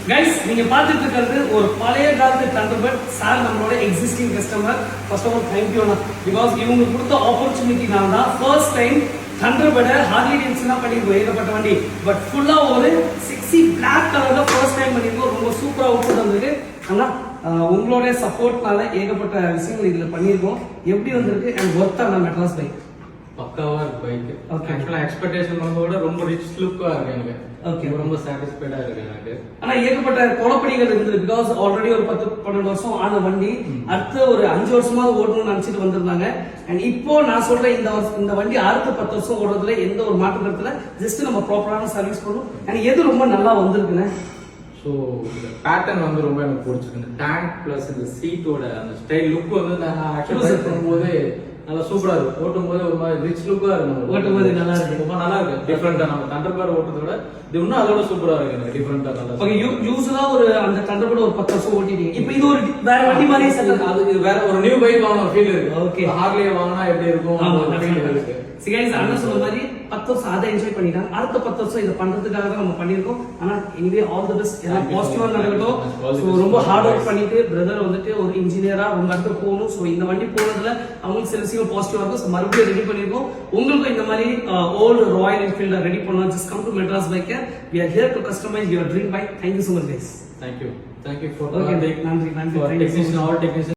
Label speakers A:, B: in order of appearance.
A: Guys நீங்க பார்த்துட்டு இருக்கிறது ஒரு பழைய காலத்து தண்டர்பர்ட் சார் நம்மளோட existing customer. First of all thank you அண்ணா, பிகாஸ் இவங்க கொடுத்த ஆப்பர்ச்சுனிட்டினால தான் ஃபர்ஸ்ட் டைம் தண்டர்பர்டை ஹார்லி டேவிட்சன் பண்ணிருக்கோம். ஏகப்பட்ட வண்டி பட் ஃபுல்லா ஒரு செக்ஸி பிளாக் கலர்ல ஃபர்ஸ்ட் டைம் பண்ணிருக்கோம். ரொம்ப சூப்பரா அவுட்புட் வந்திருக்கு அண்ணா. உங்களோட சப்போர்ட்னால ஏகப்பட்ட விஷயங்கள் இதுல பண்ணிருக்கோம். எப்படி வந்திருக்கு அண்ட் ஒர்த்தான மெட்ராஸ் பைக்?
B: பக்காவா இருக்கு பைக். ஆக்சுவலா எக்ஸ்பெக்டேஷன் வந்ததோட ரொம்ப ரிச் லுக்கா இருக்கு எனக்கு. ஓகே, ரொம்ப சாட்டிஸ்ஃபைடா இருக்கு எனக்கு.
A: ஆனா ஏகப்பட்ட குழப்படிகள் இருந்தது. பிகாஸ் ஆல்ரெடி ஒரு 10-12 வருஷம் ஆன வண்டி, அடுத்த ஒரு 5 வருஷமா ஓடணும்னு நினைச்சிட்டு வந்திருந்தாங்க. அண்ட் இப்போ நான் சொல்றேன், இந்த வண்டி அடுத்த 10 வருஷம் ஓடுறதுல எந்த ஒரு மாற்று கருத்துல ஜஸ்ட் நம்ம ப்ராப்பரான சர்வீஸ் பண்ணணும். அண்ட் எது ரொம்ப நல்லா வந்திருக்குன்னு
B: ஸோ இந்த பேட்டர்ன் வந்து ரொம்ப எனக்கு பிடிச்சிருக்கு. இந்த டேங்க் பிளஸ் இந்த சீட்டோட அந்த ஸ்டைல் லுக் வந்து நான் ஆக்சுவலா பண்ணும்போது நல்லா சூப்பரா இருக்கு. ஓட்டும் போது ஒரு மாதிரி ரிச் லுக்கா இருக்கு.
A: ஓட்டும் போது நல்லா இருக்கு,
B: ரொம்ப நல்லா இருக்கு. டிஃபரெண்டா நம்ம தண்டர்பர்ட் ஓட்டுறத விட இது இன்னும் அதோட சூப்பரா இருக்கு. எனக்கு டிஃபரெண்டா நல்லா.
A: ஓகே, யூசுவலா ஒரு அந்த தண்டர்பர்ட் ஒரு 10 வருஷம் ஓட்டிட்டீங்க. இப்போ இது ஒரு வேற வண்டி மாதிரி செட்டப்.
B: அது இது வேற ஒரு நியூ பைக் வாங்கணும் ஃபீல் இருக்கு.
A: ஓகே,
B: ஹார்லியே வாங்கினா எப்படி இருக்கும் அந்த ஃபீல் இருக்கு.
A: சிகைஸ் அண்ணன் சொன்ன மாதிரி 10 வருஷம் அதை என்ஜாய் பண்ணிட்டாங்க. அடுத்த 10 வருஷம் இதை பண்றதுக்காக தான் நம்ம பண்ணிருக்கோம். ஆனா எனிவே ஆல் தி பெஸ்ட், எல்லாம் பாசிட்டிவா நடக்கட்டும். ஸோ ரொம்ப ஹார்ட் ஒர்க் பண்ணிட்டு பிரதர் வந்துட்டு ஒரு இன்ஜினியரா ரொம்ப இடத்துக்கு போகணும். ஸோ இந்த வண்டி போனதுல அவங்களுக்கு சில விஷயம் பாசிட்டிவா இருக்கும். ஸோ மறுபடியும் ரெடி பண்ணிருக்கோம். உங்களுக்கும் இந்த மாதிரி ஓல்டு ராயல் என்ஃபீல்டை ரெடி பண்ணலாம். Just come to Madras bike. We are here to customize your dream bike. Thank you so much guys.
B: Thank you for
A: okay, நன்றி
B: technician, all technician